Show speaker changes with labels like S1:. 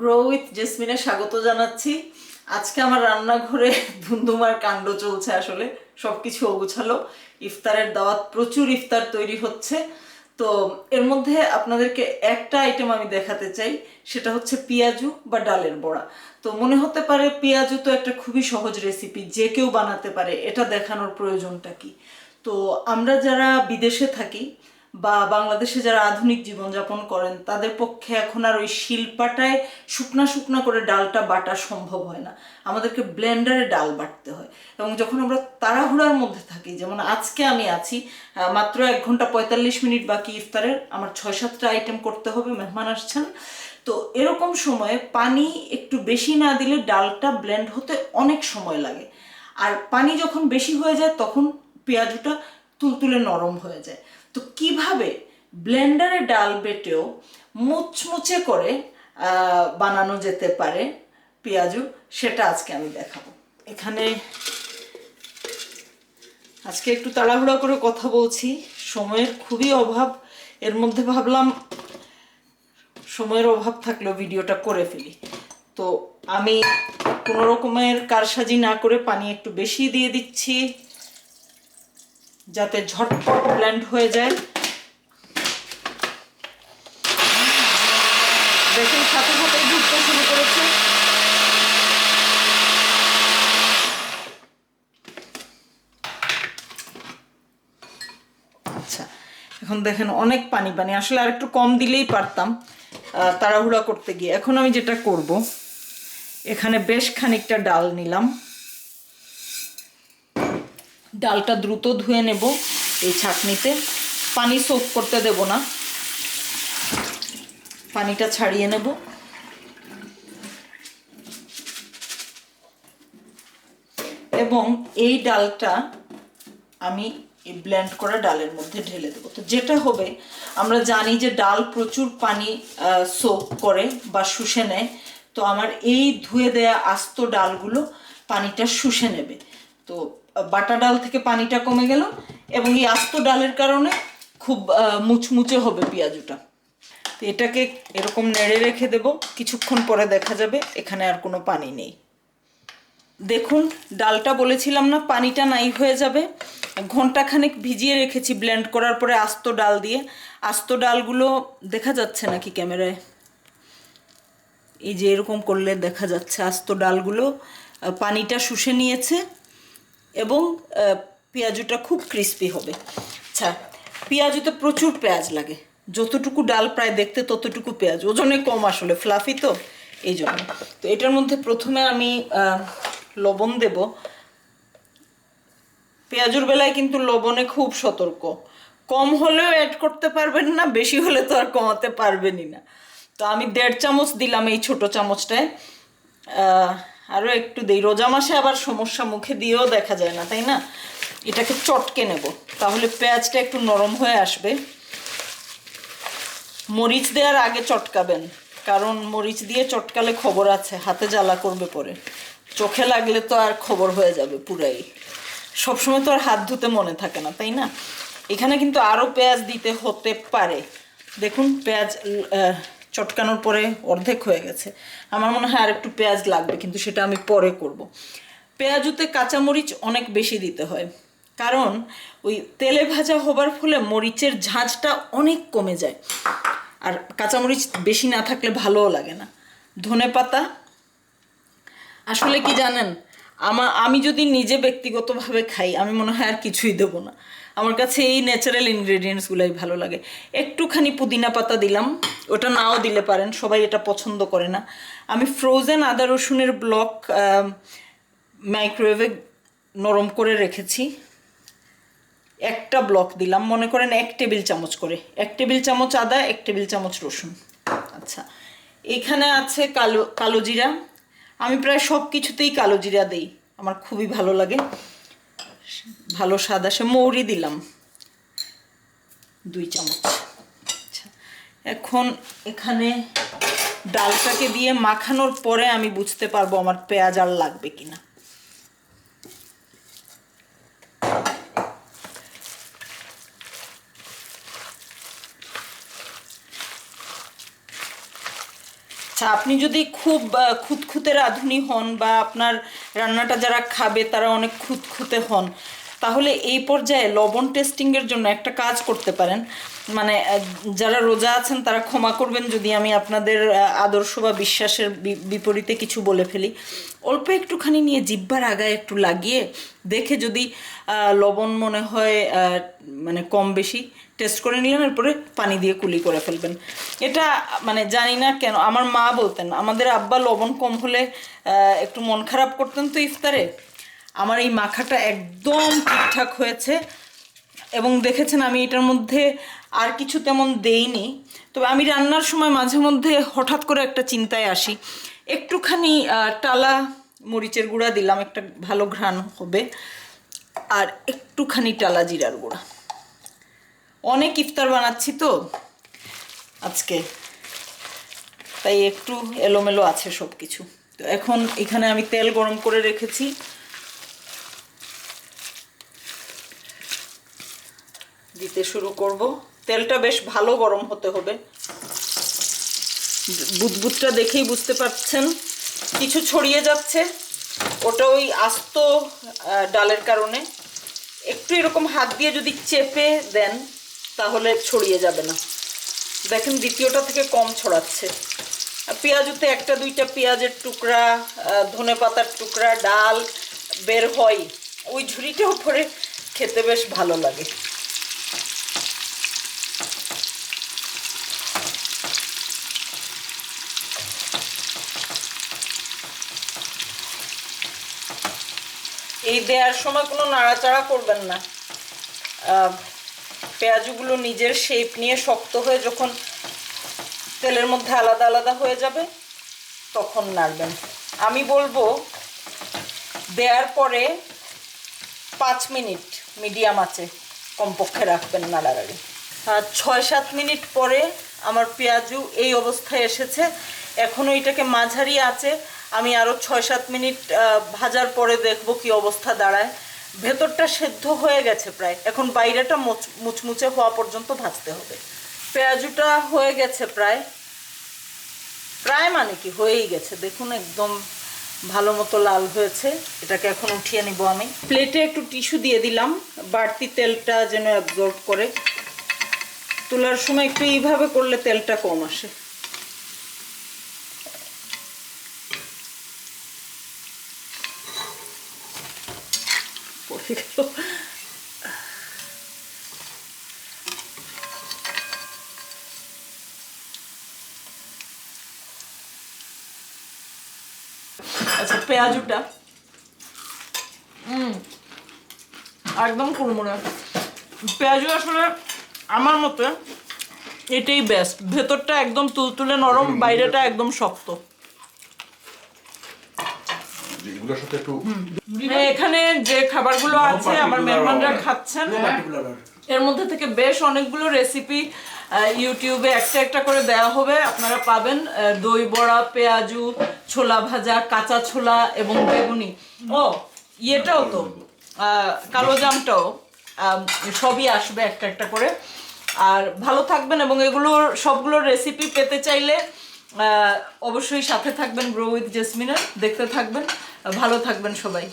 S1: Grow with জেসমিনে স্বাগত জানাচ্ছি। আজকে আমার রান্নাঘরে ধুমধুমার কাণ্ড চলছে। আসলে সবকিছু অগোছালো, ইফতারের দাওয়াত, প্রচুর ইফতার তৈরি হচ্ছে। তো এর মধ্যে আপনাদেরকে একটা আইটেম আমি দেখাতে চাই, সেটা হচ্ছে পিয়াজু বা ডালের বড়া। তো মনে হতে পারে পিয়াজু তো একটা খুবই সহজ রেসিপি, যে কেউ বানাতে পারে, এটা দেখানোর প্রয়োজনটা কি? তো আমরা যারা বিদেশে থাকি বা বাংলাদেশে যারা আধুনিক জীবনযাপন করেন, তাদের পক্ষে এখন আর ওই শিলপাটায় শুকনা শুকনা করে ডালটা বাটা সম্ভব হয় না। আমাদেরকে ব্লেন্ডারে ডাল বাটতে হয়। এবং যখন আমরা তাড়াহুড়ার মধ্যে থাকি, যেমন আজকে আমি আছি, মাত্র 1 ঘন্টা 45 মিনিট বাকি ইফতারের, আমার 6-7টা আইটেম করতে হবে, মেহমান আসছেন। তো এরকম সময়ে পানি একটু বেশি না দিলে ডালটা ব্লেন্ড হতে অনেক সময় লাগে। আর পানি যখন বেশি হয়ে যায় তখন পেঁয়াজুটা তুলতুলে নরম হয়ে যায়। তো কিভাবে ব্লেন্ডারে ডাল বেটেও মুচমুচে করে বানানো যেতে পারে পেঁয়াজু, সেটা আজকে আমি দেখাবো। এখানে আজকে একটু তাড়াহুড়া করে কথা বলছি, সময়ের খুবই অভাব। এর মধ্যে ভাবলাম সময়ের অভাব থাকলেও ভিডিওটা করে ফেলি। তো আমি কোনো রকমের কারসাজি না করে পানি একটু বেশি দিয়ে দিচ্ছি, যাতে ঝটপট ব্লেন্ড হয়ে যায়। দেখুন, সাথে সাথেই ঘুরতে শুরু করেছে। আচ্ছা, এখন দেখেন অনেক পানি পানি, আসলে আর একটু কম দিলেই পারতাম তাড়াহুড়া করতে গিয়ে। এখন আমি যেটা করব, এখানে বেশ খানিকটা ডাল নিলাম। ডালটা দ্রুত ধুয়ে নেব এই ছাঁকনিতে, পানি সোক করতে দেব না, পানিটা ছাড়িয়ে নেব। এবং এই ডালটা আমি এই ব্লেন্ড করা ডালের মধ্যে ঢেলে দেবো। তো যেটা হবে, আমরা জানি যে ডাল প্রচুর পানি সোক করে বা শুষে নেয়। তো আমার এই ধুয়ে দেয়া আস্ত ডালগুলো পানিটা শুষে নেবে। তো বাটা ডাল থেকে পানিটা কমে গেল এবং এই আস্ত ডালের কারণে খুব মুচমুচে হবে পেঁয়াজুটা। তো এটাকে এরকম নেড়ে রেখে দেব, কিছুক্ষণ পরে দেখা যাবে এখানে আর কোনো পানি নেই। দেখুন, ডালটা বলেছিলাম না পানিটা নাই হয়ে যাবে। ঘন্টাখানেক ভিজিয়ে রেখেছি ব্লেন্ড করার পরে আস্ত ডাল দিয়ে। আস্ত ডালগুলো দেখা যাচ্ছে নাকি ক্যামেরায়? এই যে এরকম করলে দেখা যাচ্ছে আস্ত ডালগুলো পানিটা শুষে নিয়েছে এবং পেঁয়াজুটা খুব ক্রিস্পি হবে। আচ্ছা, পেঁয়াজুতে প্রচুর পেঁয়াজ লাগে, যতটুকু ডাল প্রায় দেখতে ততটুকু পেঁয়াজ, ওজনে কম, আসলে ফ্লাফি তো এই জন্য। তো এটার মধ্যে প্রথমে আমি লবণ দেব। পেঁয়াজুর বেলায় কিন্তু লবণে খুব সতর্ক, কম হলেও অ্যাড করতে পারবেন না, বেশি হলে তো আর কমাতে পারবেনই না। তো আমি 1.5 চামচ দিলাম এই ছোট চামচটায়। আরও একটু দিই, রোজা মাসে আবার সমস্যা, মুখে দিয়েও দেখা যায় না, তাই না? এটাকে চটকে নেব, তাহলে পেঁয়াজটা একটু নরম হয়ে আসবে। মরিচ দেওয়ার আগে চটকাবেন, কারণ মরিচ দিয়ে চটকালে খবর আছে, হাতে জ্বালা করবে পরে, চোখে লাগলে তো আর খবর হয়ে যাবে পুরাই। সবসময় তো আর হাত ধুতে মনে থাকে না, তাই না? এখানে কিন্তু আরও পেঁয়াজ দিতে হতে পারে। দেখুন, পেঁয়াজ চটকানোর পরে অর্ধেক হয়ে গেছে। আমার মনে হয় আর একটু পেঁয়াজ লাগবে, কিন্তু সেটা আমি পরে করব। পেঁয়াজুতে কাঁচামরিচ অনেক বেশি দিতে হয়, কারণ ওই তেলে ভাজা হবার ফলে মরিচের ঝাঁঝটা অনেক কমে যায়। আর কাঁচামরিচ বেশি না থাকলে ভালোও লাগে না। ধনেপাতা, আসলে কি জানেন, আমি যদি নিজে ব্যক্তিগতভাবে খাই, আমি মনে হয় আর কিছুই দেবো না। আমার কাছে এই ন্যাচারাল ইনগ্রেডিয়েন্টসগুলোই ভালো লাগে। একটুখানি পুদিনা পাতা দিলাম, ওটা নাও দিলে পারেন, সবাই এটা পছন্দ করে না। আমি ফ্রোজেন আদা রসুনের ব্লক মাইক্রোওয়েভে নরম করে রেখেছি, একটা ব্লক দিলাম, মনে করেন 1 টেবিল চামচ করে, 1 টেবিল চামচ আদা, 1 টেবিল চামচ রসুন। আচ্ছা, এখানে আছে কালো জিরা। আমি প্রায় সব কিছুতেই কালো জিরা দিই, আমার খুবই ভালো লাগে, ভালো স্বাদ আসে। মৌরি দিলাম 2 চামচ। আচ্ছা, এখন এখানে ডালটাকে দিয়ে মাখানোর পরে আমি বুঝতে পারবো আমার পেঁয়াজ আর লাগবে কিনা। আপনি যদি খুব খুঁতখুঁতে রাঁধুনি হন বা আপনার রান্নাটা যারা খাবে তারা অনেক খুঁতখুঁতে হন, তাহলে এই পর্যায়ে লবণ টেস্টিংয়ের জন্য একটা কাজ করতে পারেন। মানে যারা রোজা আছেন তারা ক্ষমা করবেন যদি আমি আপনাদের আদর্শ বা বিশ্বাসের বিপরীতে কিছু বলে ফেলি। অল্প একটুখানি নিয়ে জিহ্বার আগায় একটু লাগিয়ে দেখে যদি লবণ মনে হয় মানে কম বেশি টেস্ট করে নিলেন, এরপরে পানি দিয়ে কুলি করে ফেলবেন। এটা মানে জানি না কেন আমার মা বলতেন, আমাদের আব্বা লবণ কম হলে একটু মন খারাপ করতেন তো ইফতারে। আমার এই মাখাটা একদম ঠিকঠাক হয়েছে এবং দেখেছেন আমি এটার মধ্যে আর কিছু তেমন দেইনি। তবে আমি রান্নার সময় মাঝে মধ্যে হঠাৎ করে একটা চিন্তায় আসি, একটুখানি টালা মরিচের গুঁড়া দিলাম, একটা ভালো ঘ্রাণ হবে, আর একটুখানি টালা জিরার গুঁড়া। অনেক ইফতার বানাচ্ছি তো আজকে, তাই একটু এলোমেলো আছে সব কিছু। তো এখন এখানে আমি তেল গরম করে রেখেছি, দিতে শুরু করব। তেলটা বেশ ভালো গরম হতে হবে। বুদবুদটা দেখেই বুঝতে পারছেন কিছু ছড়িয়ে যাচ্ছে, ওটা ওই আস্ত ডালের কারণে। একটু এরকম হাত দিয়ে যদি চেপে দেন তাহলে ছড়িয়ে যাবে না। দেখেন দ্বিতীয়টা থেকে কম ছড়াচ্ছে। পেঁয়াজুতে একটা দুইটা পেঁয়াজের টুকরা, ধনে পাতার টুকরা, ডাল বের হয়, ওই ঝুড়িটা উপরে খেতে বেশ ভালো লাগে। এই দেওয়ার সময় কোনো নাড়াচাড়া করবেন না। পেঁয়াজগুলো নিজের শেপ নিয়ে শক্ত হয়ে যখন তেলের মধ্যে আলাদা আলাদা হয়ে যাবে তখন নাড়বেন। আমি বলবো দেওয়ার পরে 5 মিনিট মিডিয়াম আঁচে কমপক্ষে রাখবেন নাড়াড়াড়ি। 6-7 মিনিট পরে আমার পেঁয়াজু এই অবস্থায় এসেছে। এখনও এটাকে মাঝারি আঁচে আমি আরও 6-7 মিনিট ভাজার পরে দেখব কি অবস্থা দাঁড়ায়। ভেতরটা সেদ্ধ হয়ে গেছে প্রায়, এখন বাইরেটা মুচমুচে হওয়া পর্যন্ত ভাজতে হবে। পেঁয়াজুটা হয়ে গেছে প্রায় মানে কি হয়েই গেছে, দেখুন একদম ভালো মতো লাল হয়েছে। এটাকে এখন উঠিয়ে নিব। আমি প্লেটে একটু টিস্যু দিয়ে দিলাম বাড়তি তেলটা যেন অ্যাবজর্ব করে। তোলার সময় একটু এইভাবে করলে তেলটা কম আসে। পড়ে গেল। আচ্ছা পেঁয়াজুটা একদম কুড়মুড়ে। পেঁয়াজু আসলে আমার মতে এটাই বেস্ট। ভেতরটা একদম তুলতুলে নরম, বাইরেটা একদম শক্ত। এখানে যে খাবারগুলো আছে আমার মেহমানরা খাচ্ছেন, এর মধ্যে থেকে বেশ অনেকগুলো রেসিপি ইউটিউবে একটা একটা করে দেওয়া হবে, আপনারা পাবেন। দই বড়া, পেঁয়াজু, ছোলা ভাজা, কাঁচা ছোলা এবং বেগুনি, ও ইয়েটাও তো কালো জামটাও, সবই আসবে একটা একটা করে। আর ভালো থাকবেন, এবং এগুলোর সবগুলোর রেসিপি পেতে চাইলে অবশ্যই সাথে থাকবেন গ্রো উইথ জেসমিনের, দেখতে থাকবেন। ভালো থাকবেন সবাই।